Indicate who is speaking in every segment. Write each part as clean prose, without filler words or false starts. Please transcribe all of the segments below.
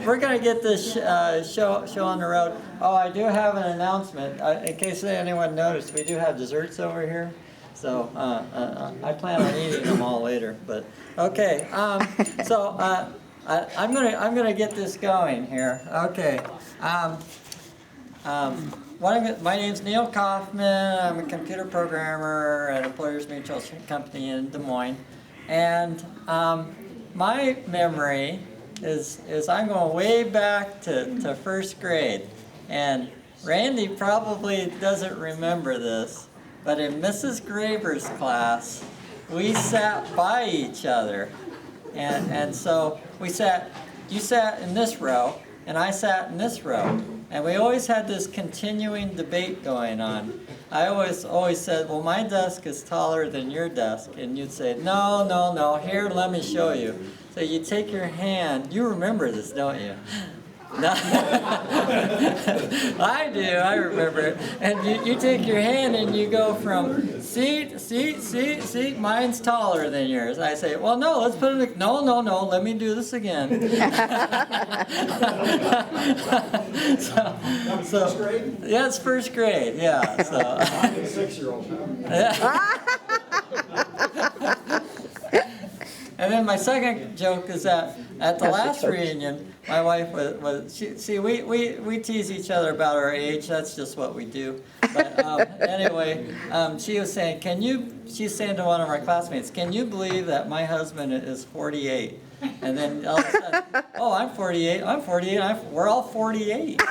Speaker 1: we're going to get this show on the road. Oh, I do have an announcement. In case anyone noticed, we do have desserts over here. So I plan on eating them all later. But okay, so I'm gonna get this going here. Okay. My name's Neil Kaufman. I'm a computer programmer at Employers Mutual Company in Des Moines, and my memory is I'm going way back to first grade, and Randy probably doesn't remember this, but in Mrs. Graber's class, we sat by each other, and so you sat in this row, and I sat in this row. And we always had this continuing debate going on. I always said, well, my desk is taller than your desk. And you'd say, no, here, let me show you. So you take your hand. You remember this, don't you? No. I do, I remember it. And you take your hand and you go from seat, mine's taller than yours. I say, well, no, let's put it, no, let me do this again. so, first grade? Yeah, it's first grade, yeah. So. I'm a 6-year-old. And then my second joke is that at the last reunion, my wife we tease each other about our age. That's just what we do. But anyway, she was saying, she's saying to one of our classmates, can you believe that my husband is 48? And then all of a sudden, oh, I'm 48, we're all 48.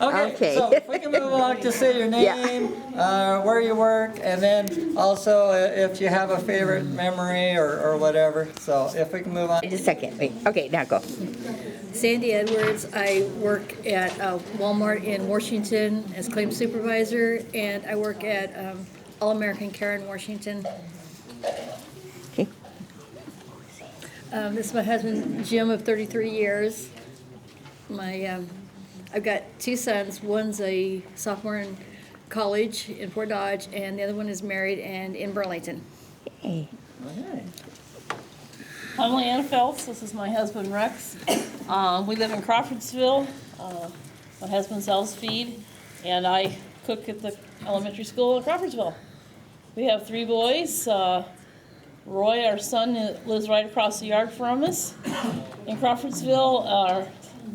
Speaker 1: Okay, so if we can move along to say your name, where you work, and then also if you have a favorite memory or whatever. So if we can move on.
Speaker 2: Just a second. Wait. Okay, now go.
Speaker 3: Sandy Edwards. I work at Walmart in Washington as claims supervisor, and I work at All-American Care in Washington.
Speaker 2: Okay.
Speaker 3: This is my husband, Jim, of 33 years. I've got 2 sons. One's a sophomore in college in Fort Dodge, and the other one is married and in Burlington.
Speaker 2: Hey.
Speaker 1: Okay.
Speaker 4: I'm Leanna Phelps. This is my husband, Rex. We live in Crawfordsville. My husband sells feed, and I cook at the elementary school in Crawfordsville. We have 3 boys. Roy, our son, lives right across the yard from us in Crawfordsville. Our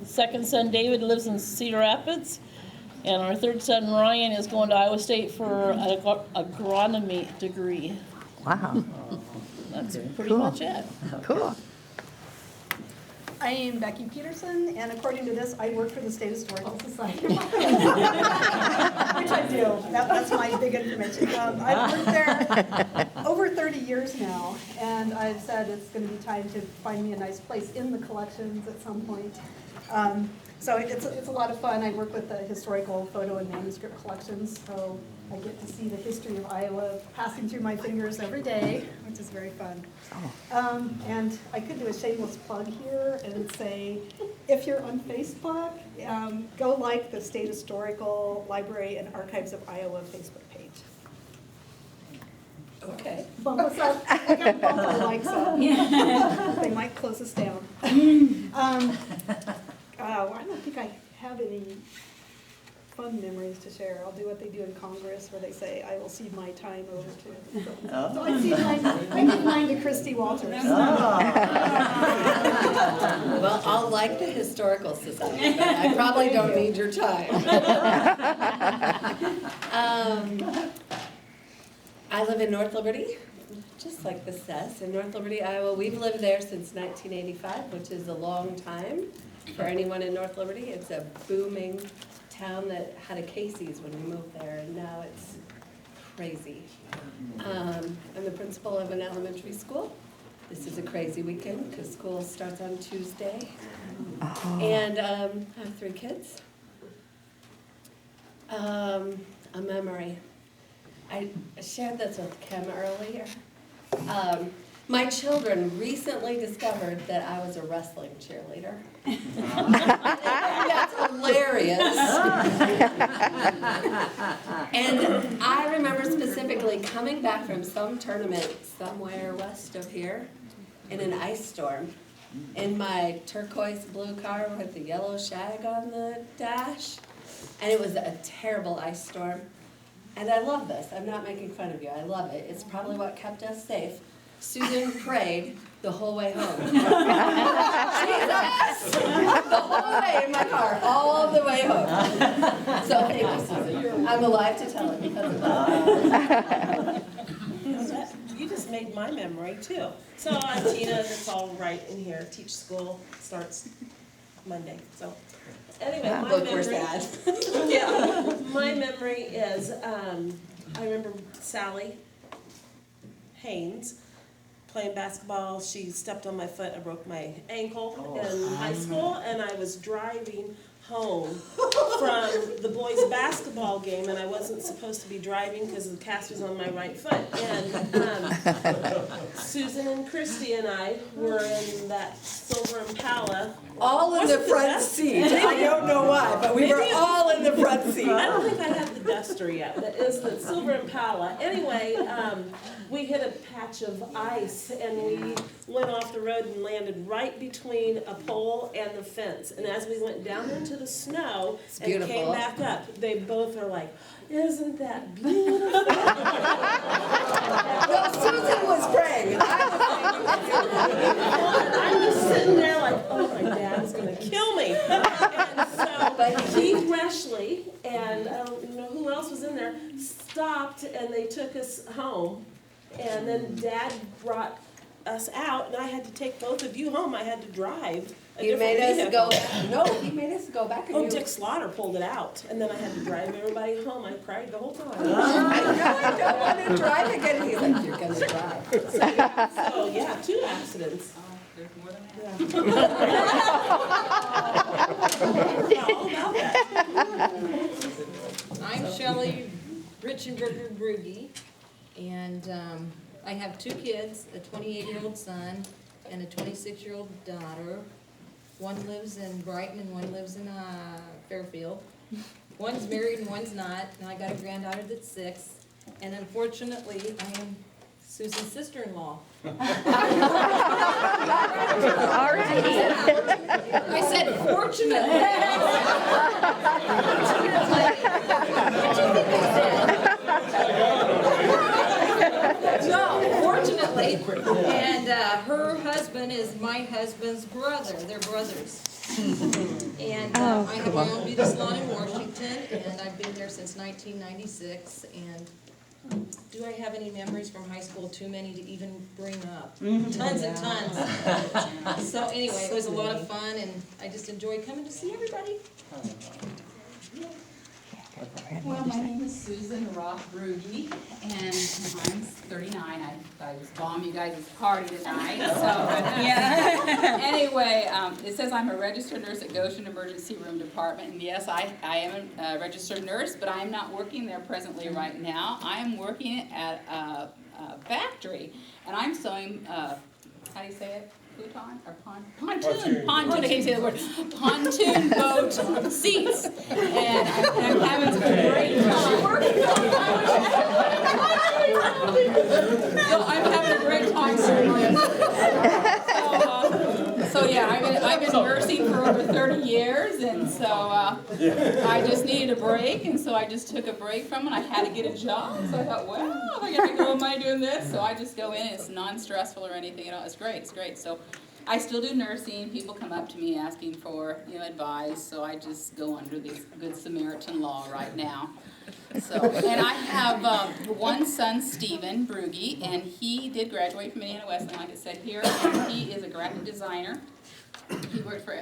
Speaker 4: second son, David, lives in Cedar Rapids. And our third son, Ryan, is going to Iowa State for an agronomy degree.
Speaker 2: Wow.
Speaker 4: That's pretty much it.
Speaker 2: Cool.
Speaker 5: I am Becky Peterson, and according to this, I work for the State Historical Society. Which I do. That's my big information. I've worked there over 30 years now, and I've said it's going to be time to find me a nice place in the collections at some point. So it's a lot of fun. I work with the historical photo and manuscript collections, so I get to see the history of Iowa passing through my fingers every day, which is very fun. And I could do a shameless plug here and say, if you're on Facebook, go like the State Historical Library and Archives of Iowa Facebook page.
Speaker 4: Okay.
Speaker 5: Bump us up. I got bump our likes up. They might close us down. I don't think I have any fun memories to share. I'll do what they do in Congress, where they say, I will cede my time over to. So I give mine to Christy Walters.
Speaker 6: Well, I'll like the Historical Society, but I probably don't need your time. I live in North Liberty, just like this says, in North Liberty, Iowa. We've lived there since 1985, which is a long time for anyone in North Liberty. It's a booming town that had a Casey's when we moved there, and now it's crazy. I'm the principal of an elementary school. This is a crazy weekend because school starts on Tuesday. And I have 3 kids. A memory. I shared this with Kim earlier. My children recently discovered that I was a wrestling cheerleader. That's hilarious. And I remember specifically coming back from some tournament somewhere west of here in an ice storm. in my turquoise blue car with the yellow shag on the dash. And it was a terrible ice storm. And I love this. I'm not making fun of you. I love it. It's probably what kept us safe. Susan prayed the whole way home. Jesus! The whole way in my car, all the way home. So thank you, Susan. I'm alive to tell it because of that.
Speaker 7: You just made my memory too. So I'm Tina, that's all right in here. Teach school starts Monday. So anyway, my
Speaker 6: Look, we're
Speaker 7: memory.
Speaker 6: sad.
Speaker 7: Yeah, my memory is I remember Sally Haynes playing basketball. She stepped on my foot. I broke my ankle in high school, and I was driving home from the boys' basketball game, and I wasn't supposed to be driving because the cast was on my right foot. And Susan and Christy and I were in that silver Impala.
Speaker 6: All in the front seat. I don't know why, but we were all in the front seat.
Speaker 7: I don't think I have the Duster yet. That is the silver Impala. Anyway, we hit a patch of ice and we went off the road and landed right between a pole and the fence. And as we went down into the snow and came
Speaker 6: beautiful.
Speaker 7: back up, they both are like, "Isn't that beautiful?"
Speaker 6: Well, Susan was praying.
Speaker 7: I'm just sitting there like, "Oh, my dad's gonna kill me." And so, but Keith Reshley and I don't know who else was in there stopped and they took us home. And then Dad brought us out, and I had to take both of you home. I had to drive a
Speaker 6: He
Speaker 7: different
Speaker 6: made us
Speaker 7: vehicle.
Speaker 6: go. No, he made us go back and
Speaker 7: Oh,
Speaker 6: you.
Speaker 7: Dick Slaughter pulled it out, and then I had to drive everybody home. I cried the whole time.
Speaker 6: I don't want to drive again. He's like, "You're gonna drive."
Speaker 7: So yeah, 2 accidents.
Speaker 8: There's more than that.
Speaker 7: Yeah. All about that.
Speaker 9: I'm Shelley Richenberger Brugge, and I have 2 kids, a 28-year-old son and a 26-year-old daughter. One lives in Brighton and one lives in Fairfield. One's married and one's not, and I got a granddaughter that's 6. And unfortunately, I am Susan's sister-in-law. I said fortunately. No, fortunately. And her husband is my husband's brother. They're brothers. And I have my own beauty salon in Washington, and I've been there since 1996. And do I have any memories from high school? Too many to even bring up. Tons and tons. So anyway, it was a lot of fun, and I just enjoy coming to see everybody.
Speaker 8: Well, my name is Susan Roth Brugge, and I'm 39. I was bomb you guys' party tonight, so, yeah. Anyway, it says I'm a registered nurse at Goshen Emergency Room Department, and yes, I am a registered nurse, but I am not working there presently right now. I am working at a factory, and I'm sewing, how do you say it? Futon or pontoon, I can't say the word, pontoon boat seats, and I'm having a great time. So I'm having a great time doing this. So yeah, I've been nursing for over 30 years, and so I just needed a break, and so I just took a break from it. I had to get a job, so I thought, well, I gotta go, am I doing this? So I just go in, it's non-stressful or anything at all. It's great, it's great. So I still do nursing. People come up to me asking for, advice, so I just go under this Good Samaritan law right now. So, and I have one son, Stephen Brugge, and he did graduate from Indiana Wesleyan, like I said here, and he is a graphic designer. He worked for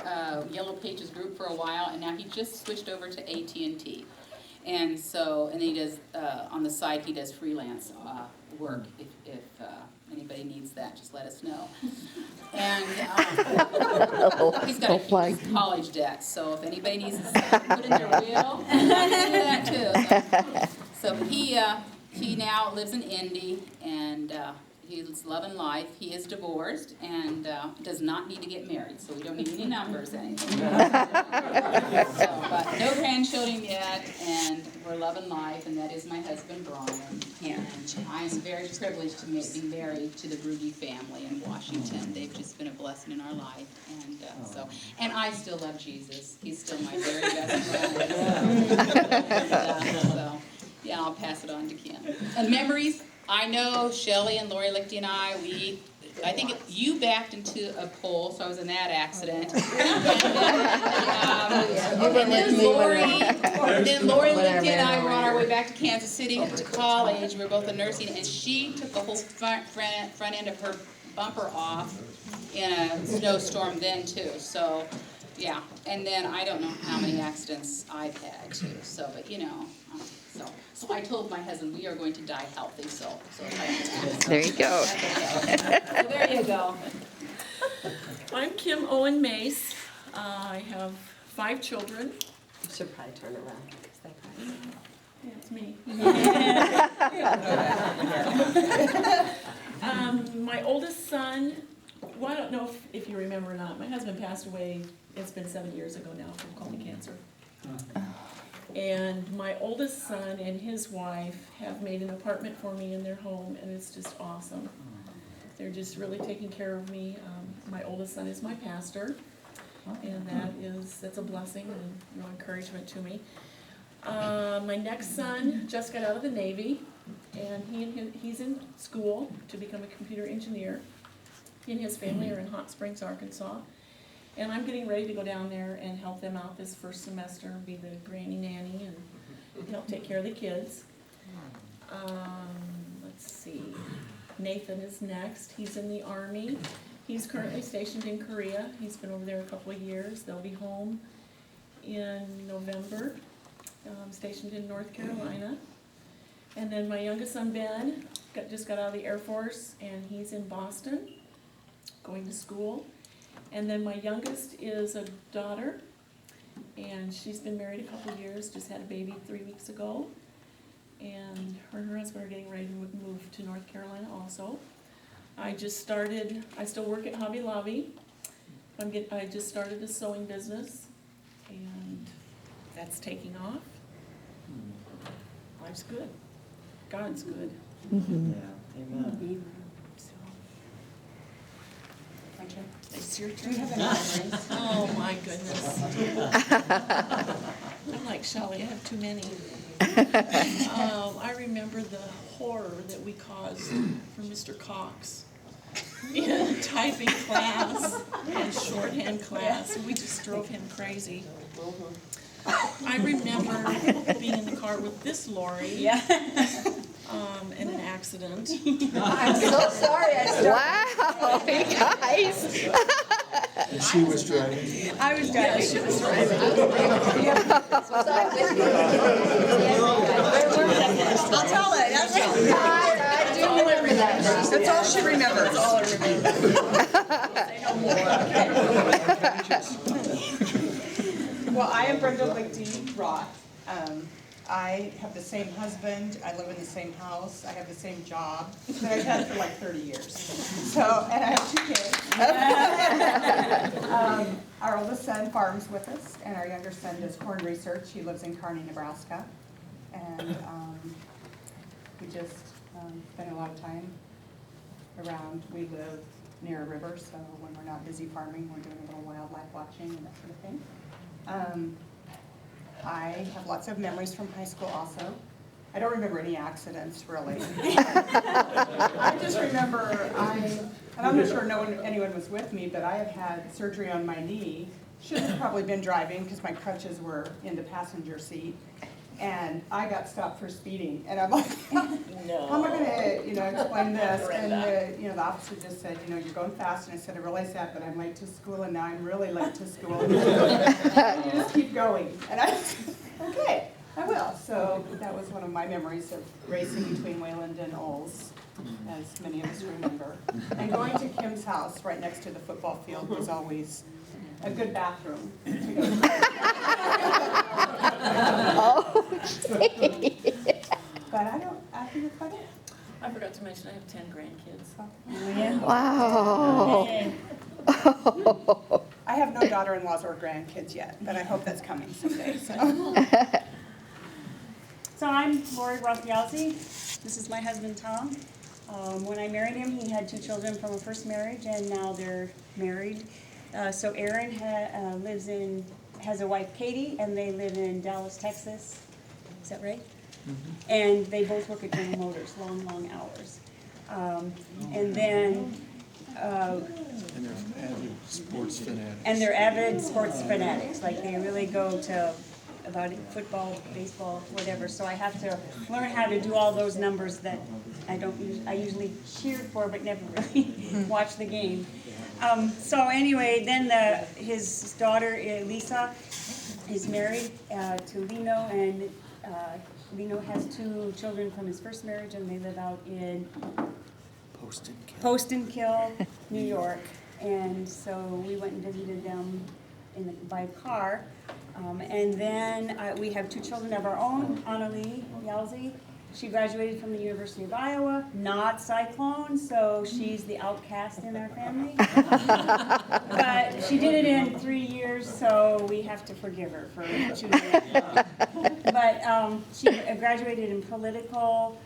Speaker 8: Yellow Pages Group for a while, and now he just switched over to AT&T. And so, and he does, on the side, he does freelance work. If anybody needs that, just let us know. And he's got a huge college debt, so if anybody needs to put in their will, I can do that too. So he now lives in Indy, and He's loving life. He is divorced and does not need to get married, so we don't need any numbers or anything. But no grandchildren yet, and we're loving life, and that is my husband, Brian. And I am very privileged to be married to the Ruby family in Washington. They've just been a blessing in our life, and I still love Jesus. He's still my very best friend. Yeah, I'll pass it on to Kim. And memories, I know Shelley and Lori Lichty and I think you backed into a pole, so I was in that accident. And then Lori Lichty and I were on our way back to Kansas City to college. We were both in nursing, and she took the whole front end of her bumper off in a snowstorm then too. So, yeah. And then I don't know how many accidents I've had too. So, but you know. So I told my husband we are going to die healthy. So
Speaker 2: There you go.
Speaker 3: So there you go.
Speaker 10: I'm Kim Owen Mace. I have 5 children.
Speaker 6: You should probably turn around. 'Cause they probably-
Speaker 10: Yeah, it's me. My oldest son, well, I don't know if you remember or not, my husband passed away, it's been 7 years ago now from colon cancer. And my oldest son and his wife have made an apartment for me in their home, and it's just awesome. They're just really taking care of me. My oldest son is my pastor, and that's a blessing and real encouragement to me. My next son just got out of the Navy, and he's in school to become a computer engineer. He and his family are in Hot Springs, Arkansas. And I'm getting ready to go down there and help them out this first semester, be the granny nanny and help take care of the kids. Let's see, Nathan is next. He's in the Army. He's currently stationed in Korea. He's been over there a couple of years. They'll be home in November, stationed in North Carolina. And then my youngest son, Ben, just got out of the Air Force, and he's in Boston, going to school. And then my youngest is a daughter, and she's been married a couple of years, just had a baby 3 weeks ago. And her and her husband are getting ready to move to North Carolina also. I still work at Hobby Lobby. I just started a sewing business, and that's taking off. Life's good. God's good.
Speaker 1: Yeah, amen.
Speaker 10: So. My turn. It's your turn. Oh, my goodness. I'm like Shelley, I have too many. I remember the horror that we caused for Mr. Cox in typing class and shorthand class. We just drove him crazy. I remember being in the car with this Lori. In an accident.
Speaker 2: I'm so sorry. Wow, you guys.
Speaker 11: And she was driving.
Speaker 2: I was driving.
Speaker 10: Yeah, she was driving.
Speaker 2: I'll tell it. I do remember that. That's all she remembers. That's all I remember.
Speaker 12: Well, I am Brenda Lichty Roth. I have the same husband, I live in the same house, I have the same job that I've had for like 30 years. So, and I have 2 kids. Our oldest son farms with us, and our younger son does corn research. He lives in Kearney, Nebraska. And we just spend a lot of time around. We live near a river, so when we're not busy farming, we're doing a little wildlife watching and that sort of thing. I have lots of memories from high school also. I don't remember any accidents, really. I just remember, and I'm not sure anyone was with me, but I have had surgery on my knee. Should have probably been driving because my crutches were in the passenger seat. And I got stopped for speeding. And I'm like, how am I going to, explain this? And the officer just said, you're going fast. And I said, I realize that, but I'm late to school, and now I'm really late to school. And you just keep going. And I said, okay, I will. So that was one of my memories of racing between Wayland and Olds, as many of us remember. And going to Kim's house right next to the football field was always a good bathroom to go to.
Speaker 2: Oh,
Speaker 12: But I think it's funny.
Speaker 10: I forgot to mention I have 10 grandkids.
Speaker 12: Wow. I have no daughter-in-laws or grandkids yet, but I hope that's coming someday, so. So I'm Lori Roth-Yalzi. This is my husband, Tom. When I married him, he had 2 children from a first marriage, and now they're married. So Aaron has a wife, Katie, and they live in Dallas, Texas. Is that right? Mm-hmm. And they both work at General Motors, long, long hours. And then
Speaker 11: And they're avid sports fanatics.
Speaker 12: avid sports fanatics, like they really go to about football, baseball, whatever. So I have to learn how to do all those numbers that I usually cheered for, but never really watch the game. So anyway, then his daughter Lisa is married to Lino, and Lino has 2 children from his first marriage, and they live out in Post and Kill, New York. And so we went and visited them by car. And then we have 2 children of our own, Annalie Yalzi. She graduated from the University of Iowa, not Cyclone, so she's the outcast in our family. But she did it in 3 years, so we have to forgive her for choosing it. But she graduated in political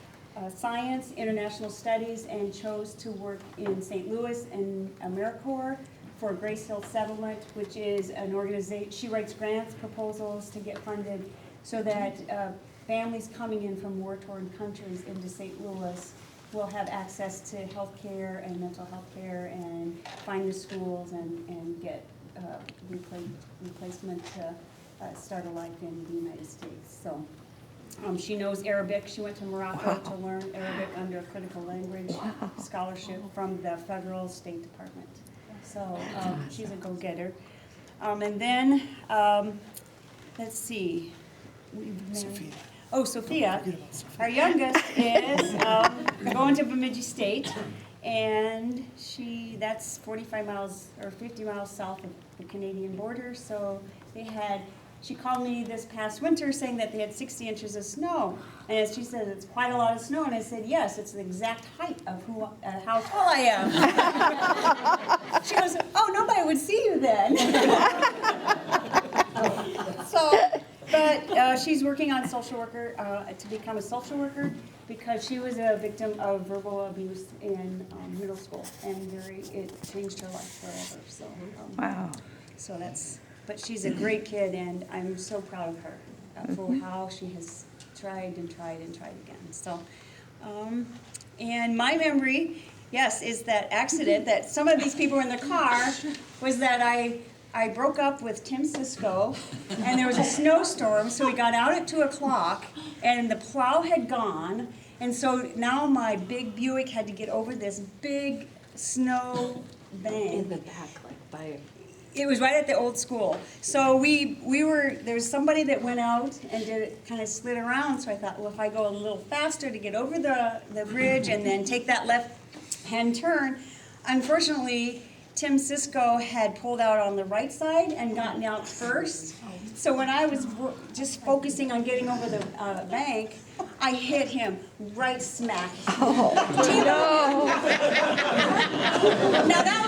Speaker 12: science, international studies, and chose to work in St. Louis and AmeriCorps for Grace Hill Settlement, which is an organization. She writes grants proposals to get funded so that families coming in from war-torn countries into St. Louis will have access to health care and mental health care and find the schools and get replacement to start a life in the United States. So she knows Arabic. She went to Morocco to learn Arabic under a critical language scholarship from the federal State Department. So she's a go-getter. And then, let's see. Sophia, our youngest, is going to Bemidji State, and that's 45 miles or 50 miles south of the Canadian border. So she called me this past winter saying that they had 60 inches of snow. And as she said, it's quite a lot of snow. And I said, yes, it's the exact height of how tall I am. She goes, oh, nobody would see you then. But she's working on social worker, to become a social worker, because she was a victim of verbal abuse in middle school. And it changed her life forever. So, wow. So but she's a great kid, and I'm so proud of her for how she has tried and tried and tried again. So, and my memory, yes, is that accident that some of these people were in the car, was that I broke up with Tim Cisco, and there was a snowstorm, so we got out at 2 o'clock, and the plow had gone, and so now my big Buick had to get over this big snow bank.
Speaker 6: In the back, like by...
Speaker 12: It was right at the old school. So there was somebody that went out and kind of slid around, so I thought, well, if I go a little faster to get over the bridge and then take that left-hand turn. Unfortunately, Tim Cisco had pulled out on the right side and gotten out first. So when I was just focusing on getting over the bank, I hit him right smack. Oh, no. Now that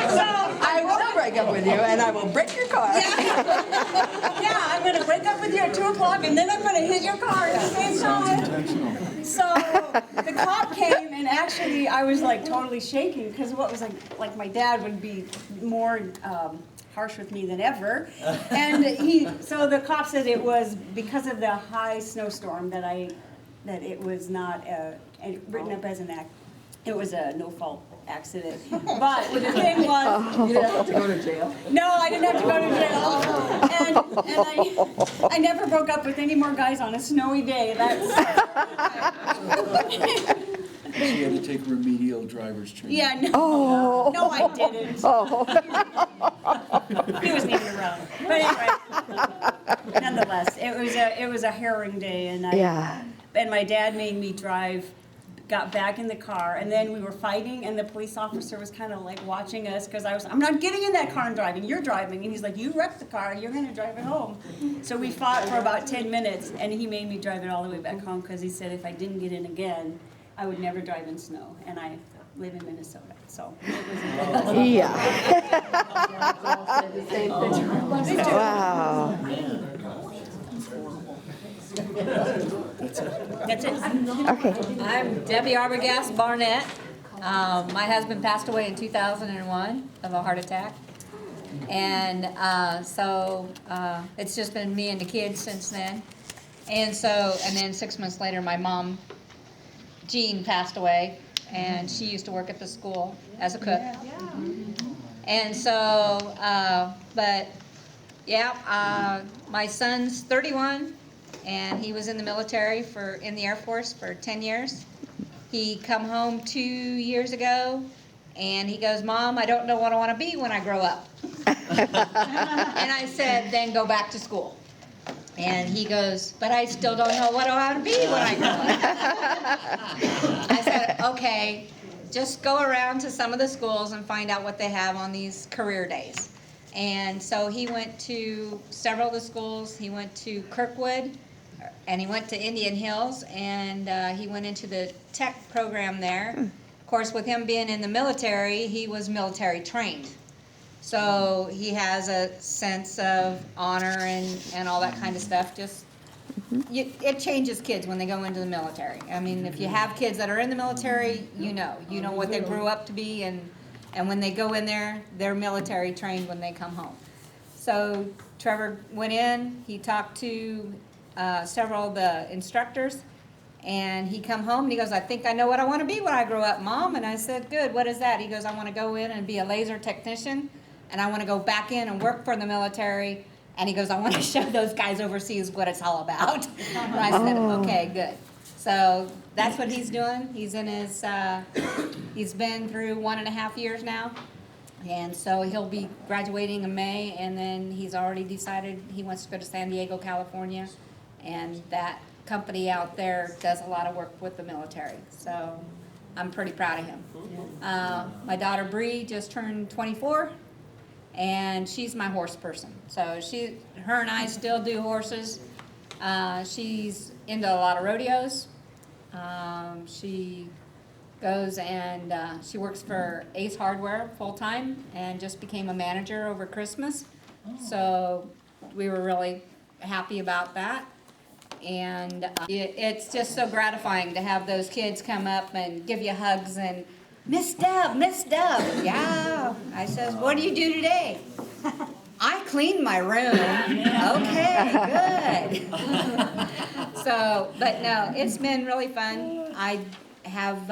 Speaker 12: so I will break up with you, and I will break your car. Yeah, I'm going to break up with you at 2 o'clock, and then I'm going to hit your car at the same time. So the cop came, and actually I was like totally shaking, because what was like my dad would be more harsh with me than ever. And so the cop said it was because of the high snowstorm that it was not written up as an act. It was a no-fault accident. But the thing was,
Speaker 2: You didn't have to go to jail?
Speaker 12: no, I didn't have to go to jail. And I never broke up with any more guys on a snowy day.
Speaker 11: She had to take remedial driver's training.
Speaker 12: Yeah, no, no, I didn't. He wasn't even around. But anyway, nonetheless, it was a harrowing day, and my dad made me drive
Speaker 13: got back in the car, and then we were fighting, and the police officer was kind of like watching us, because I'm not getting in that car and driving, you're driving. And he's like, you wrecked the car, you're gonna drive it home. So we fought for about 10 minutes, and he made me drive it all the way back home, because he said if I didn't get in again, I would never drive in snow, and I live in Minnesota, so it was
Speaker 14: Yeah.
Speaker 6: Wow.
Speaker 13: That's it.
Speaker 14: Okay.
Speaker 15: I'm Debbie Arbogast Barnett. My husband passed away in 2001 of a heart attack. And so it's just been me and the kids since then. And then 6 months later, my mom, Jean, passed away. And she used to work at the school as a cook. And so, my son's 31. And he was in the military in the Air Force for 10 years. He come home 2 years ago, and he goes, Mom, I don't know what I want to be when I grow up. And I said, then go back to school. And he goes, but I still don't know what I want to be when I grow up. I said, okay, just go around to some of the schools and find out what they have on these career days. And so he went to several of the schools. He went to Kirkwood, and he went to Indian Hills, and he went into the tech program there. Of course, with him being in the military, he was military trained. So he has a sense of honor and all that kind of stuff. It changes kids when they go into the military. I mean, if you have kids that are in the military, you know what they grew up to be, and when they go in there, they're military trained when they come home. So Trevor went in, he talked to several of the instructors, and he come home and he goes, I think I know what I want to be when I grow up, Mom. And I said, good, what is that? He goes, I want to go in and be a laser technician, and I want to go back in and work for the military. And he goes, I want to show those guys overseas what it's all about. And I said, okay, good. So that's what he's doing. He's in his, he's been through 1.5 years now. And so he'll be graduating in May, and then he's already decided he wants to go to San Diego, California. And that company out there does a lot of work with the military. So I'm pretty proud of him. My daughter Bree just turned 24, and she's my horse person. So her and I still do horses. She's into a lot of rodeos. She goes and she works for Ace Hardware full-time and just became a manager over Christmas. So we were really happy about that. And it's just so gratifying to have those kids come up and give you hugs and, Miss Deb, yeah. I says, what do you do today? I cleaned my room. Okay, good. So, but no, it's been really fun. I have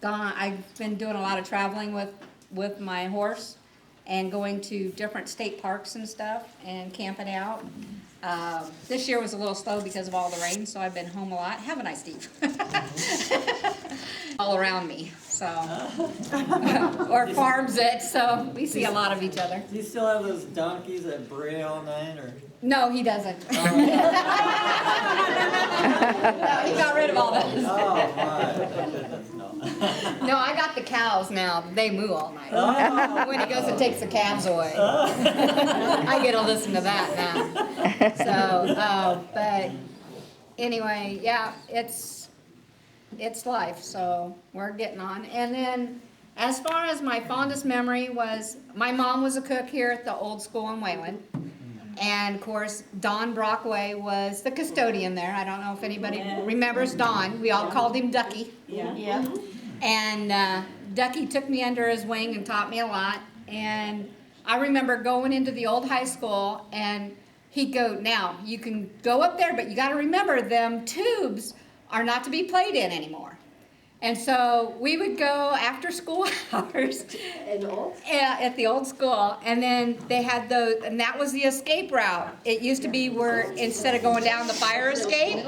Speaker 15: I've been doing a lot of traveling with my horse and going to different state parks and stuff and camping out. This year was a little slow because of all the rain, so I've been home a lot. Haven't I, Steve? All around me, so. Or farms it, so we see a lot of each other.
Speaker 1: Do you still have those donkeys that bray all night, or?
Speaker 15: No, he doesn't. No, he got rid of all those.
Speaker 1: Oh, my.
Speaker 15: No, I got the cows now. They moo all night. When he goes and takes the calves away. I get to listen to that now. So, but anyway, yeah, it's life, so we're getting on. And then as far as my fondest memory was, my mom was a cook here at the old school in Wayland. And of course, Don Brockway was the custodian there. I don't know if anybody remembers Don. We all called him Ducky. Yeah. And Ducky took me under his wing and taught me a lot. And I remember going into the old high school, and he'd go, now, you can go up there, but you got to remember them tubes are not to be played in anymore. And so we would go after school hours at the old school, and then they had those, and that was the escape route. It used to be where instead of going down the fire escape,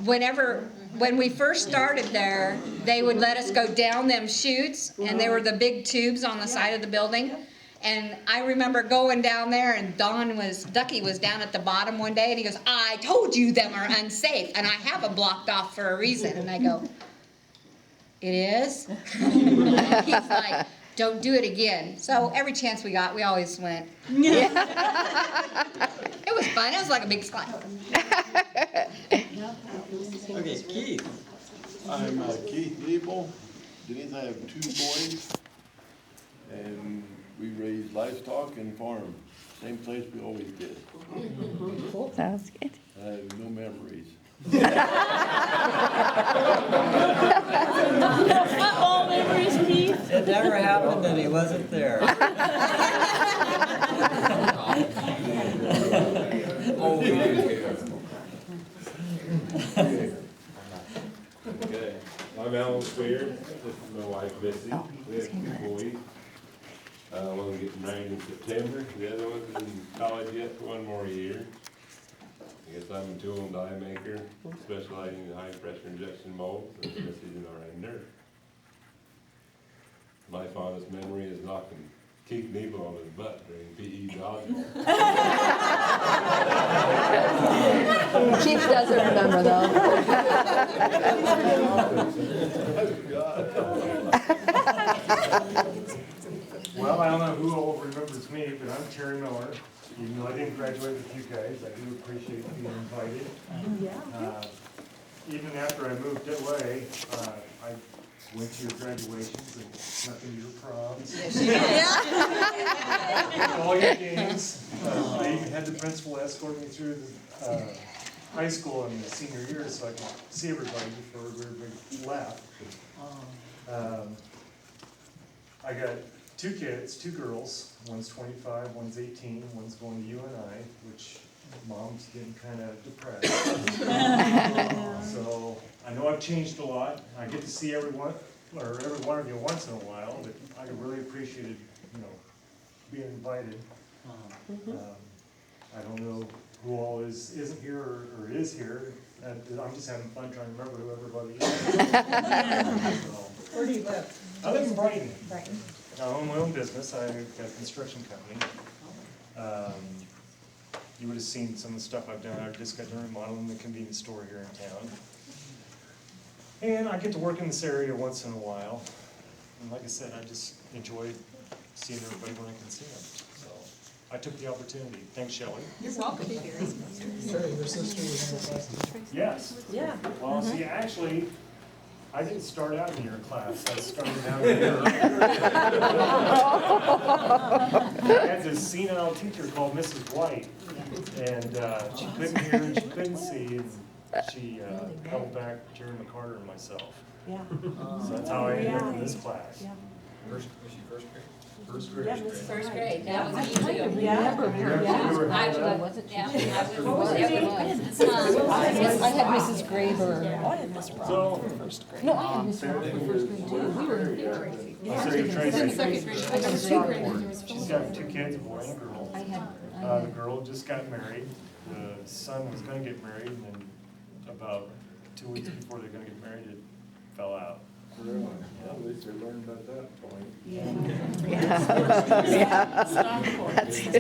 Speaker 15: when we first started there, they would let us go down them chutes, and they were the big tubes on the side of the building. And I remember going down there, and Ducky was down at the bottom one day, and he goes, I told you them are unsafe, and I have them blocked off for a reason. And I go, it is? He's like, don't do it again. So every chance we got, we always went. It was fun. It was like a big slide.
Speaker 1: Okay, Keith.
Speaker 14: I'm Keith Liebel. Denise, I have 2 boys, and we raise livestock and farm. Same place we always did.
Speaker 16: Sounds good.
Speaker 14: I have no memories.
Speaker 4: Football memories, Keith?
Speaker 1: It never happened that he wasn't there.
Speaker 17: Okay, I'm Alan Spear. This is my wife Missy. We have 2 boys. One getting married in September. The other one's in college yet for 1 more year. I guess I'm a tool and die maker, specializing in high pressure injection molds. And Missy's an RN nurse. My fondest memory is knocking Keith Nebel on his butt during PE dodgeball.
Speaker 16: Keith doesn't remember though.
Speaker 18: Well, I don't know who all remembers me, but I'm Terry Miller. Even though I didn't graduate with you guys, I do appreciate being invited. Even after I moved away, I went to your graduations and snuck into your proms. All your games. I even had the principal escort me through the high school in the senior year so I could see everybody before everybody left. I got 2 kids, 2 girls. One's 25, one's 18, one's going to UNI, which mom's getting kind of depressed. So I know I've changed a lot. I get to see every one of you once in a while, but I really appreciated, being invited. I don't know who all isn't here or is here. I'm just having fun trying to remember who everybody is.
Speaker 12: Where do you live?
Speaker 18: I live in Brighton.
Speaker 12: Brighton.
Speaker 18: I own my own business. I've got a construction company. You would have seen some of the stuff I've done. I've just got done remodeling the convenience store here in town. And I get to work in this area once in a while. And like I said, I just enjoy seeing everybody when I can see them. So I took the opportunity. Thanks, Shelley.
Speaker 8: You're welcome.
Speaker 18: Your sister was in the class? Yes.
Speaker 8: Yeah.
Speaker 18: Well, see, actually, I didn't start out in your class. I started out here. I had this senile teacher called Mrs. White, and she couldn't hear and she couldn't see, and she held back Jerry McCarter and myself.
Speaker 7: Yeah.
Speaker 18: So that's how I ended up in this class.
Speaker 7: Yeah.
Speaker 11: Was she first grade?
Speaker 18: First grade.
Speaker 7: Yeah,
Speaker 15: First grade, that was me too.
Speaker 7: remember
Speaker 18: her.
Speaker 15: Actually, wasn't, yeah. I
Speaker 16: had Mrs. Graber.
Speaker 7: Oh, I had Miss Brown
Speaker 18: So,
Speaker 7: for 1st grade.
Speaker 16: No, I had Miss Brown for first grade too. We were in fifth grade.
Speaker 18: So you're Tracy.
Speaker 16: Second grade. I got 2 grades.
Speaker 18: She's got 2 kids, a boy and a girl. The girl just got married. The son was going to get married, and then about 2 weeks before they're going to get married, it fell out.
Speaker 14: Really? Yeah, at least they learned about that point.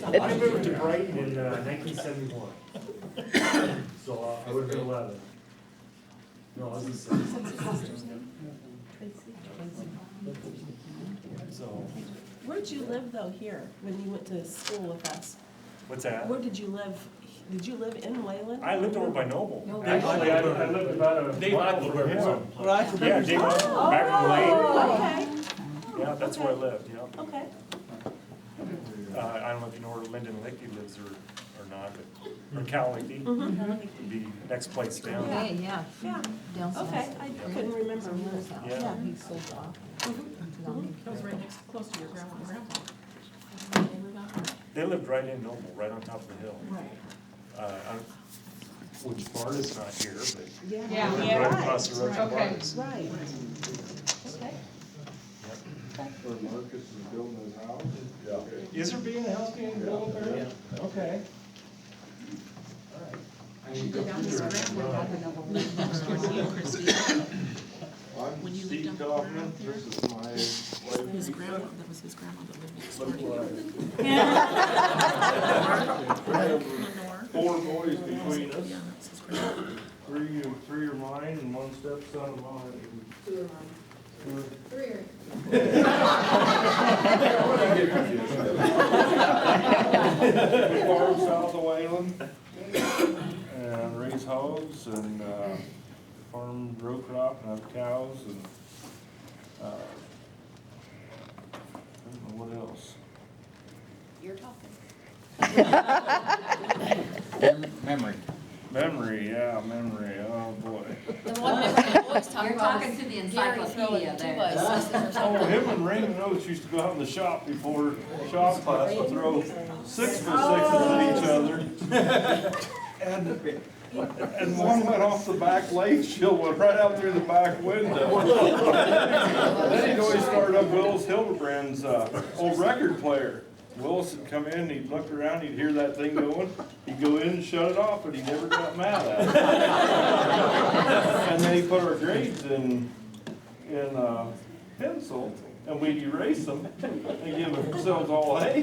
Speaker 18: I moved to Brighton in 1971. So I would have been 11. No, I was in 7. So,
Speaker 7: Where did you live though here when you went to school with us?
Speaker 18: what's that?
Speaker 7: Where did you live? Did you live in Wayland?
Speaker 18: I lived over by Noble. Actually, I lived about a mile from him. Yeah, Dave, back in Lane.
Speaker 7: Okay.
Speaker 18: Yeah, that's where I lived, yeah.
Speaker 7: Okay.
Speaker 18: I don't know if you know where Lyndon Lickey lives or not, but, or Cal Lickey. Would be next place down.
Speaker 16: Okay, yeah.
Speaker 7: Yeah.
Speaker 16: Down
Speaker 7: Okay,
Speaker 16: south.
Speaker 7: I couldn't remember.
Speaker 18: Yeah.
Speaker 16: He sold off.
Speaker 8: That was right next, close to your grandma and grandpa.
Speaker 18: They lived right in Noble, right on top of the hill.
Speaker 8: Right.
Speaker 18: Which Barta's not here, but
Speaker 7: Yeah.
Speaker 8: Yeah.
Speaker 18: they lived right across the road from
Speaker 8: Okay.
Speaker 18: Barta's.
Speaker 7: Right. Okay.
Speaker 14: Where Marcus is building his house? Yeah.
Speaker 18: Is there being a house being built there?
Speaker 14: Yeah.
Speaker 18: Okay.
Speaker 8: I should go down this road.
Speaker 14: I'm Steve Kaufman, this is my
Speaker 10: His grandma, that was his grandma that lived next door to him.
Speaker 17: 4 boys between us.
Speaker 10: Yeah, that's his grandma.
Speaker 17: 3 are mine and 1 stepson of mine.
Speaker 9: 2 are mine. 3 are.
Speaker 17: We farm south of Wayland and raise hogs and farm row crop and have cows and I don't know what else.
Speaker 10: You're talking.
Speaker 17: Memory, yeah, memory, oh boy.
Speaker 16: The one memory I always talk about is Gary throwing 2x6s or
Speaker 17: Oh,
Speaker 16: something.
Speaker 17: him and Raymond Oates used to go out in the shop before shop class and throw 6x6s at each other. And one went off the back lane shield, went right out through the back window. Then he'd always start up Willis Hildebrand's old record player. Willis would come in, he'd look around, he'd hear that thing going, he'd go in and shut it off, but he never got mad at it. And then he put our grades in pencil, and we'd erase them and give ourselves all A.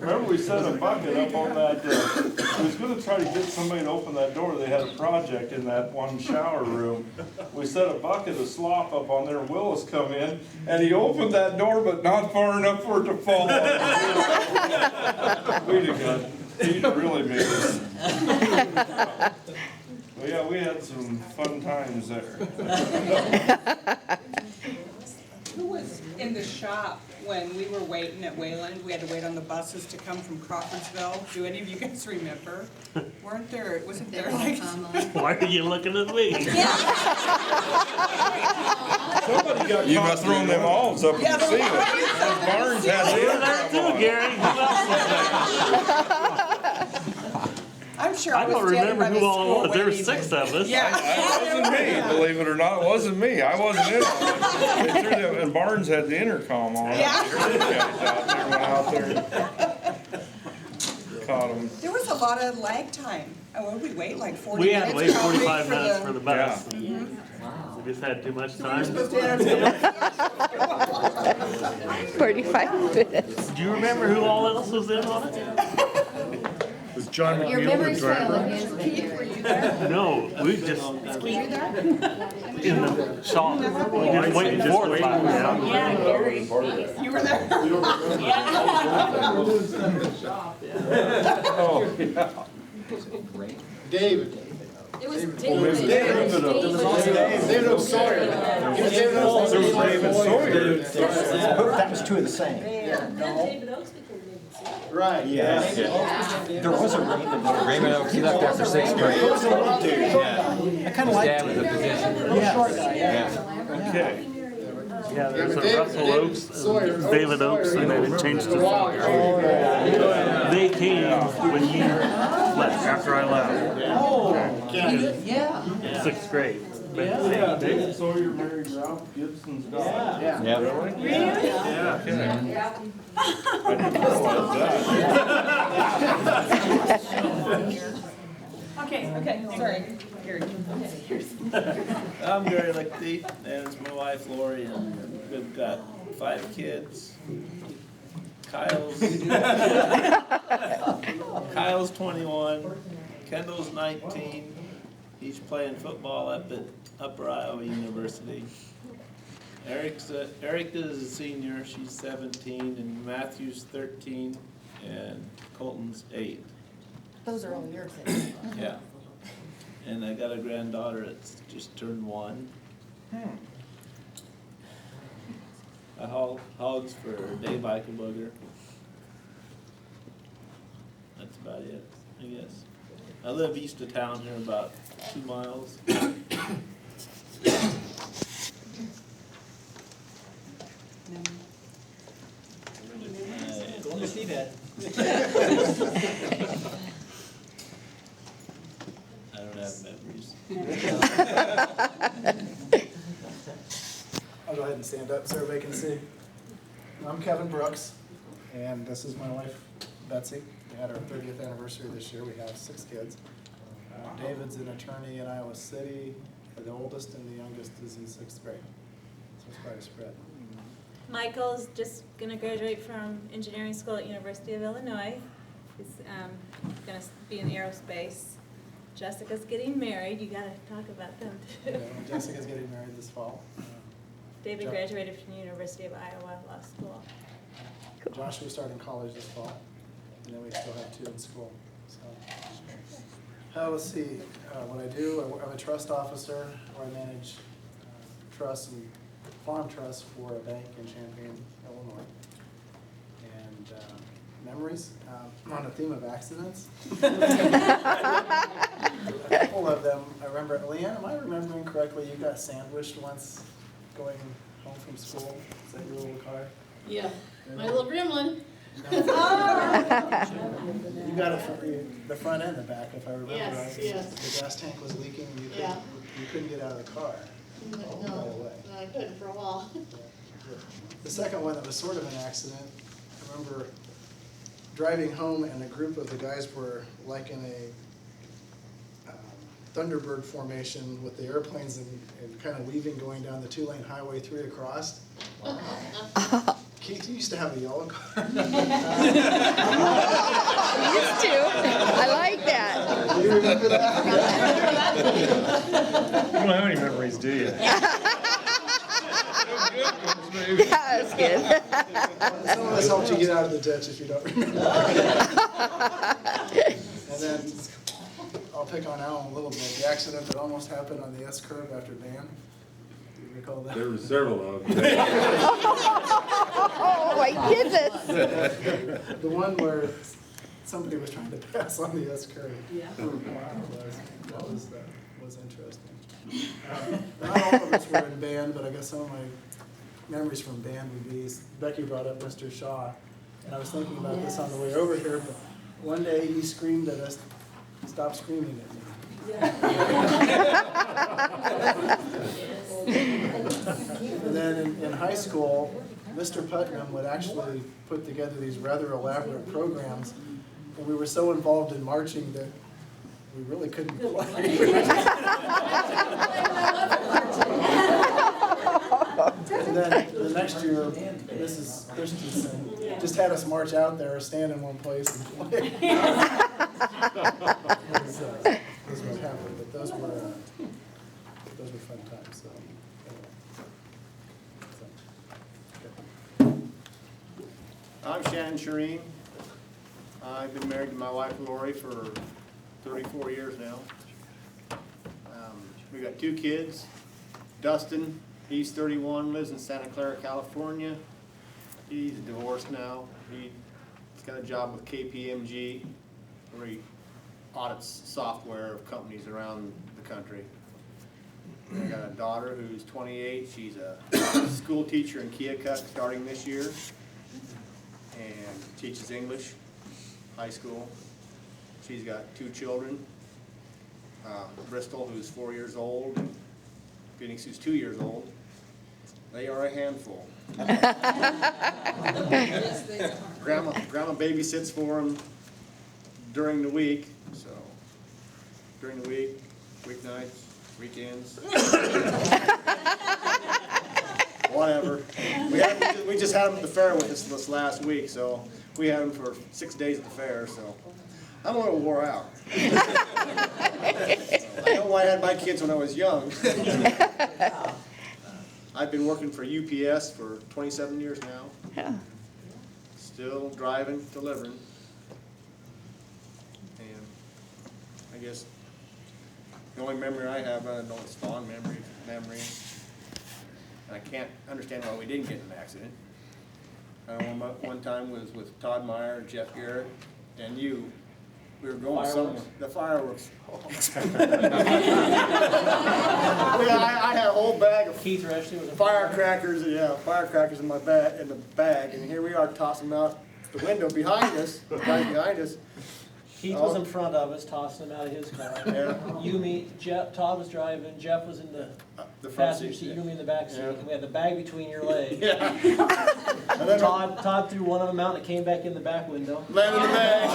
Speaker 17: Remember we set a bucket up on that, we was going to try to get somebody to open that door. They had a project in that one shower room. We set a bucket of slop up on there, and Willis come in, and he opened that door, but not far enough for it to fall on. He'd really made us. Well, yeah, we had some fun times there.
Speaker 12: Who was in the shop when we were waiting at Wayland? We had to wait on the buses to come from Crawfordsville. Do any of you guys remember? Wasn't there like?
Speaker 17: Why are you looking at me?
Speaker 14: Somebody got
Speaker 17: You must throw them alls up in the ceiling. Barnes had
Speaker 14: too,
Speaker 17: Gary.
Speaker 12: I'm sure
Speaker 17: I don't remember who all it was. There were 6 of us.
Speaker 12: Yeah.
Speaker 17: It wasn't me, believe it or not. It wasn't me. I wasn't in on it. And Barnes had the intercom on.
Speaker 12: Yeah.
Speaker 17: Went out there. Caught them.
Speaker 12: There was a lot of lag time. Oh, what did we wait, like 40
Speaker 19: We
Speaker 12: minutes?
Speaker 19: had to wait
Speaker 12: probably
Speaker 19: 45 minutes for the bus.
Speaker 12: Mhm.
Speaker 19: We just had too much time.
Speaker 20: 45 minutes.
Speaker 19: Do you remember who all else was in on it?
Speaker 17: Was John
Speaker 16: Your
Speaker 17: McNeil the
Speaker 16: memory's
Speaker 17: driver?
Speaker 16: failing, Keith, were you there?
Speaker 19: No, we just
Speaker 16: Were you there?
Speaker 19: in the shop. We just waiting for it.
Speaker 16: Yeah, Gary.
Speaker 12: You were there?
Speaker 17: Oh, yeah.
Speaker 14: David.
Speaker 9: It was
Speaker 14: David.
Speaker 9: David.
Speaker 14: David O'Sawyer.
Speaker 17: There was David Sawyer.
Speaker 21: That was 2 of the same.
Speaker 7: David Oaks became
Speaker 14: Right.
Speaker 21: Yeah. There was a
Speaker 22: Raymond Oaks, he left after 6th grade.
Speaker 21: I kind of liked
Speaker 22: Dad was a physician.
Speaker 21: Yeah.
Speaker 17: Okay.
Speaker 19: Yeah, there's a Russell Oaks, David Oaks, and then it changed to Sawyer. They came when you left, after I left.
Speaker 16: Yeah.
Speaker 19: 6th grade.
Speaker 17: Yeah, David Sawyer married Ralph Gibson's daughter.
Speaker 21: Yeah.
Speaker 17: Really?
Speaker 19: Yeah.
Speaker 17: I didn't realize that.
Speaker 12: Okay, sorry. Gary.
Speaker 23: I'm Gary Lichty, and it's my wife Lori, and we've got 5 kids. Kyle's 21, Kendall's 19. He's playing football up at Upper Iowa University. Eric is a senior, she's 17, and Matthew's 13, and Colton's 8.
Speaker 16: Those are all yours.
Speaker 23: Yeah. And I got a granddaughter that's just turned 1. I haul hogs for Dave Eichelberger. That's about it, I guess. I live east of town here, about 2 miles.
Speaker 21: Going to see that.
Speaker 23: I don't have memories.
Speaker 24: I'll go ahead and stand up so everybody can see. I'm Kevin Brooks, and this is my wife, Betsy. We had our 30th anniversary this year. We have 6 kids. David's an attorney in Iowa City, the oldest, and the youngest is in 6th grade. So it's quite a spread.
Speaker 2: Michael's just gonna graduate from engineering school at University of Illinois. He's gonna be in aerospace. Jessica's getting married. You gotta talk about them too.
Speaker 24: Yeah, Jessica's getting married this fall.
Speaker 2: David graduated from the University of Iowa Law School.
Speaker 24: Joshua starting college this fall, and then we still have 2 in school. So, let's see, what I do, I'm a trust officer, where I manage trusts and farm trusts for a bank in Champaign, Illinois. And memories, on the theme of accidents. A couple of them, I remember, Leanne, am I remembering correctly, you got sandwiched once going home from school? Is that your little car?
Speaker 4: Yeah, my little gremlin.
Speaker 24: You got it from the front and the back, if I remember
Speaker 4: Yes,
Speaker 24: right.
Speaker 4: yes.
Speaker 24: The gas tank was leaking and you couldn't get out of the car. Right away.
Speaker 4: I couldn't for a while.
Speaker 24: The second one that was sort of an accident, I remember driving home and a group of the guys were like in a Thunderbird formation with the airplanes and kind of weaving going down the 2-lane highway 3 across. Keith, you used to have a yellow car.
Speaker 3: Used to. I like that.
Speaker 24: Do you remember that?
Speaker 18: You don't have any memories, do you?
Speaker 3: That was good.
Speaker 24: Some of us helped you get out of the ditch if you don't remember. And then I'll pick on Alan a little bit. The accident that almost happened on the S curve after Dan. Do you recall that?
Speaker 17: There were several of them.
Speaker 3: Oh my goodness.
Speaker 24: The one where somebody was trying to pass on the S curve.
Speaker 4: Yeah.
Speaker 24: That was interesting. Not all of us were in band, but I guess some of my memories from band would be, Becky brought up Mr. Shaw, and I was thinking about this on the way over here, but one day he screamed at us, stop screaming at me. And then in high school, Mr. Putnam would actually put together these rather elaborate programs, and we were so involved in marching that we really couldn't play. And then the next year, Mrs. Christensen just had us march out there, stand in one place and play. That's what happened, but those were fun times, so. Anyway.
Speaker 5: I'm Shannon Shireen. I've been married to my wife Lori for 34 years now. We got 2 kids. Dustin, he's 31, lives in Santa Clara, California. He's divorced now. He's got a job with KPMG, where he audits software of companies around the country. I got a daughter who's 28. She's a school teacher in Keokuk starting this year, and teaches English, high school. She's got 2 children, Bristol, who's 4 years old, Phoenix, who's 2 years old. They are a handful. Grandma babysits for them during the week, so during the week, weeknights, weekends, whatever. We just had them at the fair with us this last week, so we had them for 6 days at the fair, so I'm a little wore out. I know why I had my kids when I was young. I've been working for UPS for 27 years now.
Speaker 3: Yeah.
Speaker 5: Still driving, delivering. And I guess the only memory I have, I know it's fond memory. And I can't understand why we didn't get in an accident. One time was with Todd Meyer, Jeff Garrett, and you. We were going somewhere. The fireworks. I had a whole bag of firecrackers. Yeah, firecrackers in my bag, in the bag, and here we are tossing them out the window behind us. The guy behind us.
Speaker 21: Keith was in front of us, tossing them out of his car.
Speaker 5: Yeah.
Speaker 21: You, me, Jeff, Todd was driving, Jeff was in the
Speaker 5: front
Speaker 21: passenger
Speaker 5: seat,
Speaker 21: seat, you, me in the back seat, and we had the bag between your legs.
Speaker 5: Yeah.
Speaker 21: Todd threw one of them out and it came back in the back window.
Speaker 5: Landed in the bag.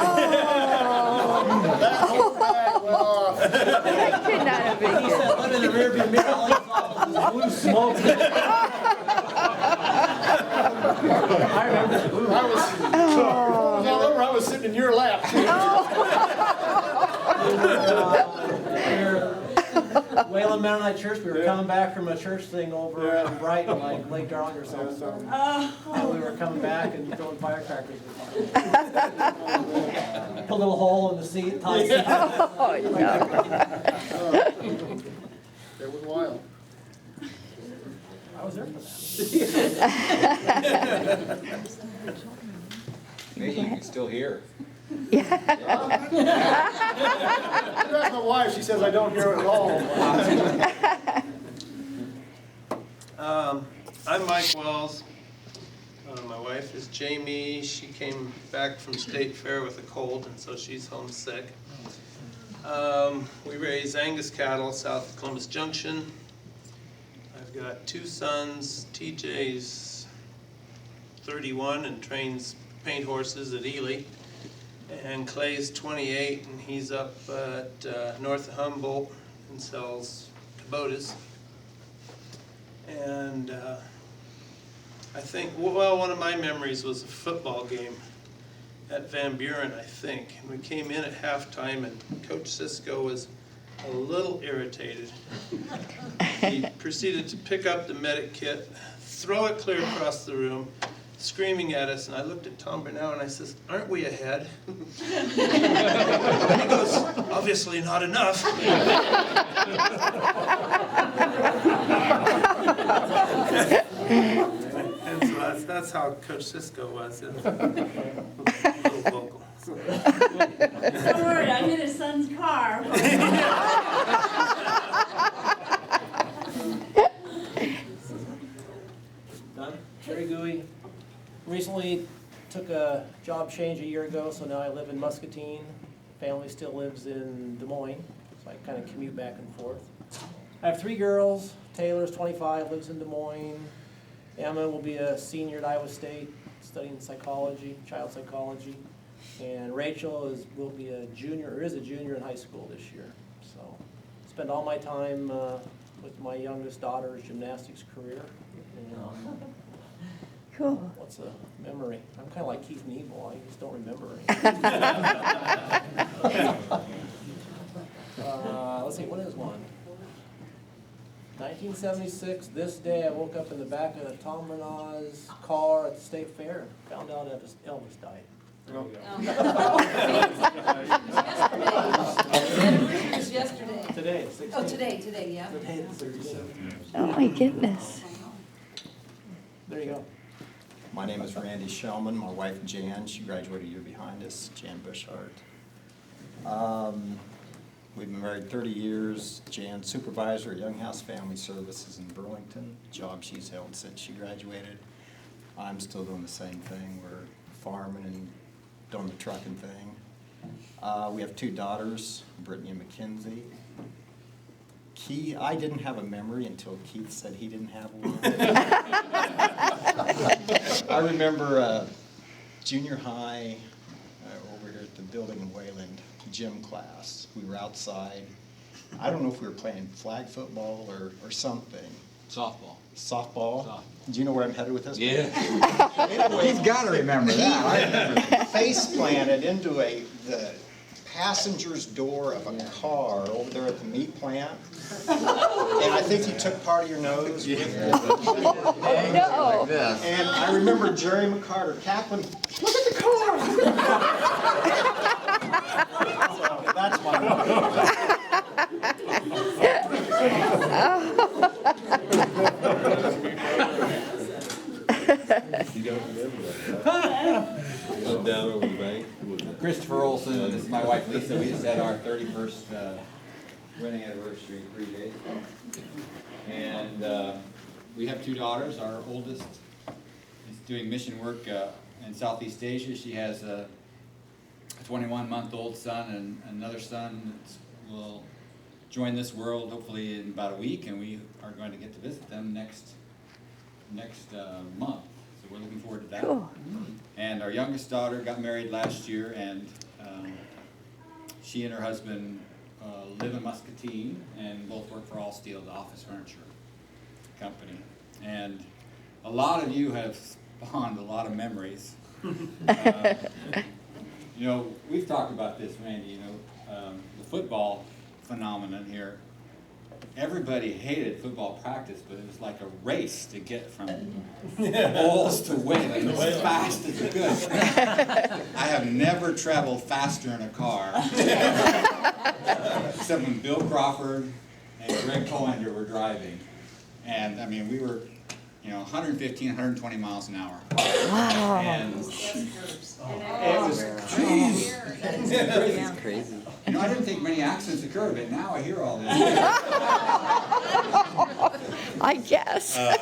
Speaker 5: That whole bag off.
Speaker 3: That could not have been
Speaker 21: He said, "Look in the rearview mirror, all he saw was this blue smoke."
Speaker 24: I remember.
Speaker 5: I was all over. I was sitting in your lap.
Speaker 21: Wayland Mennonite Church, we were coming back from a church thing over in Brighton, like Lake Darling or something. And we were coming back and throwing firecrackers. Put a little hole in the seat, tie seat.
Speaker 3: Oh, no.
Speaker 5: It was wild.
Speaker 21: I was there for that.
Speaker 22: Maybe you can still hear.
Speaker 5: That's my wife. She says I don't hear it at all.
Speaker 1: I'm Mike Wells. My wife is Jamie. She came back from State Fair with a cold, and so she's homesick. We raise Angus cattle south of Columbus Junction. I've got two sons. TJ's 31 and trains paint horses at Ely. And Clay's 28, and he's up at north of Humboldt and sells Kubotas. And I think, well, one of my memories was a football game at Van Buren, I think. And we came in at halftime, and Coach Sisko was a little irritated. He proceeded to pick up the medic kit, throw it clear across the room, screaming at us, and I looked at Tom Bernau and I says, "Aren't we ahead?" And he goes, "Obviously not enough." And so that's how Coach Sisko was. A little vocal.
Speaker 2: Don't worry, I'm in his son's car.
Speaker 21: Done? Very gooey. Recently took a job change a year ago, so now I live in Muscatine. Family still lives in Des Moines, so I kind of commute back and forth. I have three girls. Taylor's 25, lives in Des Moines. Emma will be a senior at Iowa State, studying psychology, child psychology. And Rachel will be a junior, or is a junior in high school this year. So spend all my time with my youngest daughter's gymnastics career. And,
Speaker 3: Cool.
Speaker 21: what's a memory? I'm kind of like Keith Nebel, I just don't remember anything. Let's see, what is one? 1976, this day I woke up in the back of a Tom Bernau's car at the State Fair. Found out Elvis died.
Speaker 9: It was yesterday.
Speaker 21: Today, it's 16.
Speaker 9: Oh, today, yeah.
Speaker 21: Today, it's 16.
Speaker 3: Oh, my goodness.
Speaker 21: There you go.
Speaker 6: My name is Randy Shellman. My wife Jan, she graduated a year behind us, Jan Bushart. We've been married 30 years. Jan, supervisor at Young House Family Services in Burlington, job she's held since she graduated. I'm still doing the same thing. We're farming and doing the trucking thing. We have two daughters, Brittany and Mackenzie. I didn't have a memory until Keith said he didn't have one. I remember junior high over here at the building in Wayland, gym class. We were outside. I don't know if we were playing flag football or something.
Speaker 22: Softball.
Speaker 6: Softball? Do you know where I'm headed with this?
Speaker 22: Yeah.
Speaker 6: Anyway,
Speaker 22: He's got to remember that. I remember.
Speaker 6: Face planted into the passenger's door of a car over there at the meat plant. And I think you took part of your nose with it.
Speaker 3: Oh, no.
Speaker 22: Like this.
Speaker 6: And I remember Jerry McCarter cackling, "Look at the car!" So that's my
Speaker 17: You don't remember that? Went down over the bank.
Speaker 22: Christopher Olson, and this is my wife Lisa. We just had our 31st wedding anniversary 3 days ago. And we have two daughters. Our oldest is doing mission work in Southeast Asia. She has a 21-month-old son and another son that will join this world hopefully in about a week, and we are going to get to visit them next month. So we're looking forward to that.
Speaker 3: Cool.
Speaker 22: And our youngest daughter got married last year, and she and her husband live in Muscatine and both work for All Steel, the office furniture company. And a lot of you have spawned a lot of memories. You know, we've talked about this, Randy, you know, the football phenomenon here. Everybody hated football practice, but it was like a race to get from Bowles to Wayland as fast as you could. I have never traveled faster in a car, except when Bill Crawford and Greg Colander were driving. And I mean, we were, you know, 115, 120 miles an hour.
Speaker 3: Wow.
Speaker 22: And it was crazy.
Speaker 6: It's crazy.
Speaker 22: You know, I didn't think many accidents occurred, but now I hear all this.
Speaker 3: I guess.
Speaker 22: And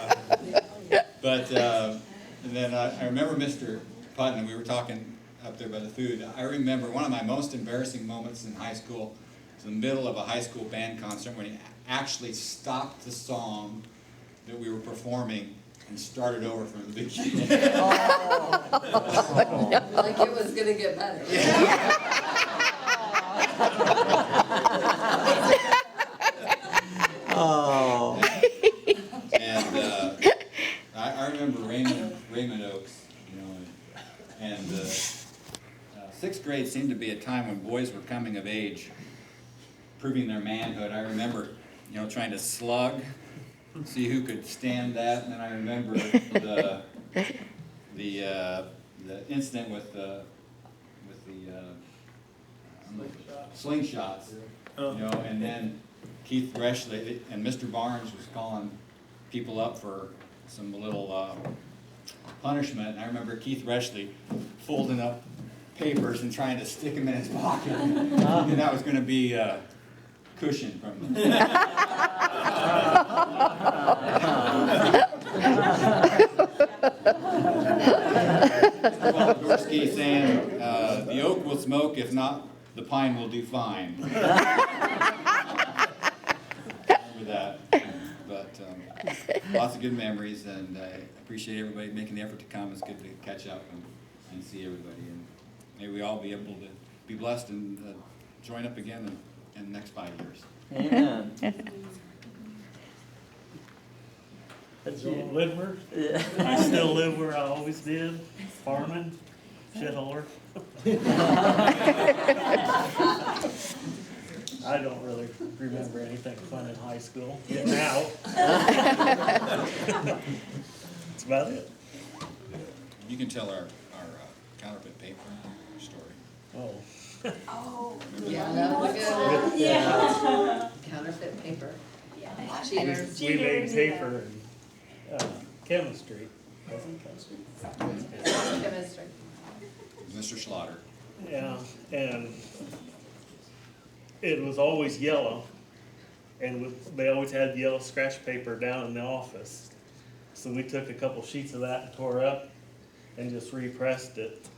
Speaker 22: then I remember Mr. Putnam, we were talking up there by the food. I remember one of my most embarrassing moments in high school was in the middle of a high school band concert when he actually stopped the song that we were performing and started over from the beginning.
Speaker 16: Like it was gonna get better.
Speaker 22: Oh. And I remember Raymond Oaks, you know, and sixth grade seemed to be a time when boys were coming of age, proving their manhood. I remember, you know, trying to slug, see who could stand that, and then I remember the incident with the slingshots, you know, and then Keith Reshley and Mr. Barnes was calling people up for some little punishment. And I remember Keith Reshley folding up papers and trying to stick them in his pocket. And that was going to be a cushion from them. Mr. Waldorsky saying, the oak will smoke, if not, the pine will do fine. Remember that. But lots of good memories, and I appreciate everybody making the effort to come. It's good to catch up and see everybody. And may we all be able to be blessed and join up again in the next 5 years.
Speaker 11: Amen.
Speaker 19: Joel Lidmer. I still live where I always did, farming, shitholer. I don't really remember anything fun in high school. Getting out. That's about it.
Speaker 22: You can tell our counterfeit paper story.
Speaker 19: Oh.
Speaker 16: Oh,
Speaker 22: Remember
Speaker 16: yeah,
Speaker 22: that?
Speaker 16: that was good.
Speaker 19: Yeah.
Speaker 16: Counterfeit paper.
Speaker 19: Yeah.
Speaker 16: Cheaters.
Speaker 19: We made paper in chemistry. Wasn't chemistry?
Speaker 16: Chemistry.
Speaker 22: Mr. Slaughter.
Speaker 19: Yeah, and it was always yellow, and they always had yellow scratch paper down in the office. So we took a couple sheets of that and tore up and just repressed it.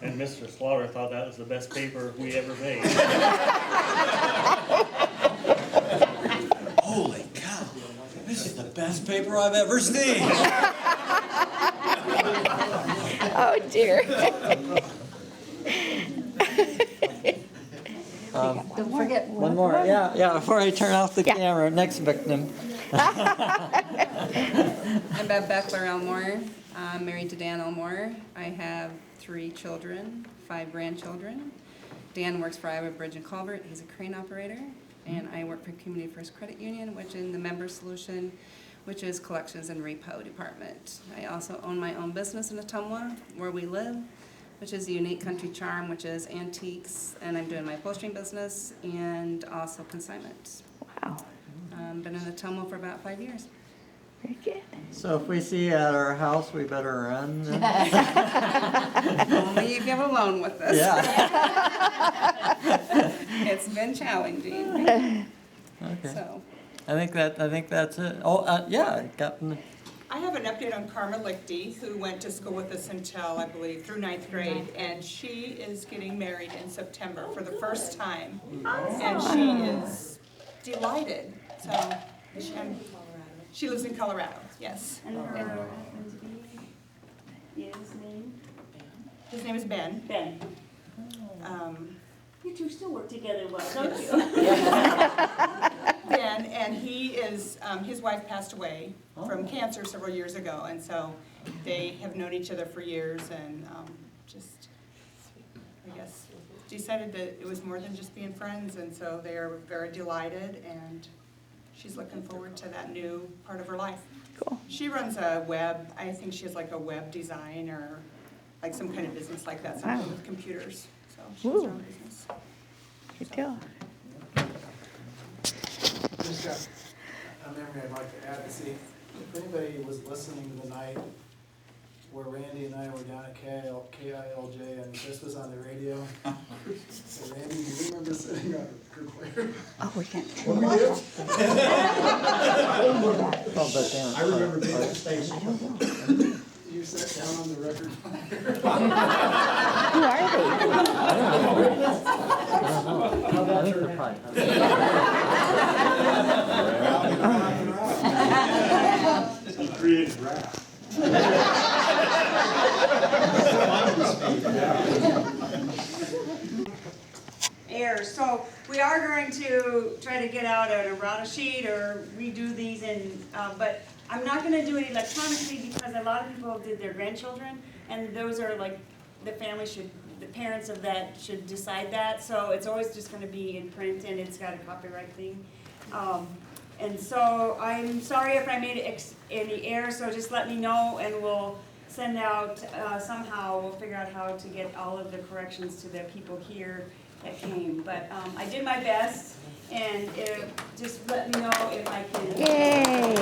Speaker 19: And Mr. Slaughter thought that was the best paper we ever made.
Speaker 22: Holy cow, this is the best paper I've ever seen.
Speaker 3: Oh dear.
Speaker 16: Don't forget.
Speaker 11: One more, yeah, before I turn off the camera, next victim.
Speaker 13: I'm Bev Beckler Elmore. I'm married to Dan Elmore. I have 3 children, 5 grandchildren. Dan works for Iowa Bridge and Culvert. He's a crane operator. And I work for Community First Credit Union, which is the member solution, which is collections and repo department. I also own my own business in Ottumwa, where we live, which is a Unique Country Charm, which is antiques, and I'm doing my upholstery business and also consignment.
Speaker 3: Wow.
Speaker 13: Been in Ottumwa for about 5 years.
Speaker 3: Very good.
Speaker 11: So if we see you at our house, we better run.
Speaker 13: Only if you have a loan with us.
Speaker 11: Yeah.
Speaker 13: It's been challenging.
Speaker 11: Okay.
Speaker 13: So.
Speaker 11: I think that's it. Oh, yeah, Captain.
Speaker 12: I have an update on Karma Lichty, who went to school with us until, I believe, through 9th grade, and she is getting married in September for the first time. And she is delighted. So, she lives in Colorado, yes.
Speaker 2: And her husband's his name?
Speaker 12: His name is Ben.
Speaker 2: Ben.
Speaker 8: You two still work together well, don't you?
Speaker 12: And he is, his wife passed away from cancer several years ago, and so they have known each other for years and just, I guess, decided that it was more than just being friends, and so they are very delighted, and she's looking forward to that new part of her life.
Speaker 3: Cool.
Speaker 12: She runs a web, I think she has like a web design or like some kind of business like that, something
Speaker 3: Wow.
Speaker 12: with computers, so she has her
Speaker 3: Ooh.
Speaker 12: own business.
Speaker 3: Good deal.
Speaker 24: Just got a memory I'd like to add to see if anybody was listening the night where Randy and I were down at KILJ and this was on the radio. So Randy, do you remember sitting on her player?
Speaker 3: Oh, we can't.
Speaker 24: What we did?
Speaker 11: I remember being at the station.
Speaker 24: You sat down on the record player.
Speaker 3: Who are they?
Speaker 11: I think they're fine.
Speaker 17: He created rap.
Speaker 8: Air, so we are going to try to get out an errata sheet or redo these and, but I'm not gonna do it electronically because a lot of people did their grandchildren and those are like, the family should, the parents of that should decide that, so it's always just gonna be in print and it's got a copyright thing. And so I'm sorry if I made any errors, so just let me know and we'll send out, somehow, we'll figure out how to get all of the corrections to the people here that came. But I did my best and just let me know if I can.
Speaker 3: Yay!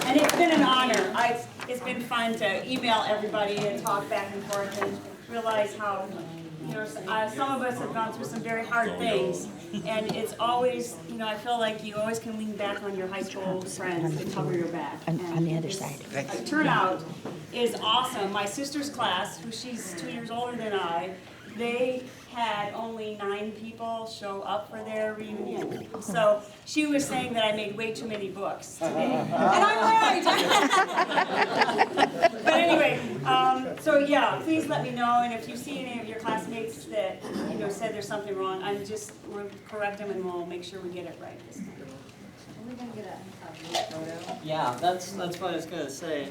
Speaker 8: And it's been an honor. It's been fun to email everybody and talk back and forth and realize how, you know, some of us have gone through some very hard things. And it's always, you know, I feel like you always can lean back on your high school friends to cover your back.
Speaker 3: On the other side.
Speaker 8: The turnout is awesome. My sister's class, who she's 2 years older than I, they had only 9 people show up for their reunion. So she was saying that I made way too many books today. And I'm right! But anyway, so yeah, please let me know, and if you see any of your classmates that, you know, said there's something wrong, we'll correct them and we'll make sure we get it right this time.
Speaker 9: Are we gonna get a group photo?
Speaker 11: Yeah, that's what I was gonna say.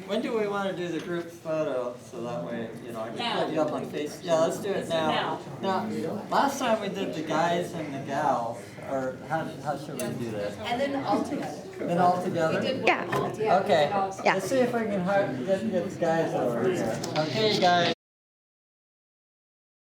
Speaker 11: When do we wanna do the group photo, so that way, you know, I can put you up on Facebook? Yeah, let's do it now. Now, last time we did the guys and the gals, or how should we do that?
Speaker 9: And then all together.
Speaker 11: Then all together?
Speaker 9: We did one
Speaker 3: Yeah.
Speaker 9: all together.
Speaker 11: Okay,
Speaker 9: Yeah.
Speaker 11: let's see if we can get the guys over here. Okay, guys.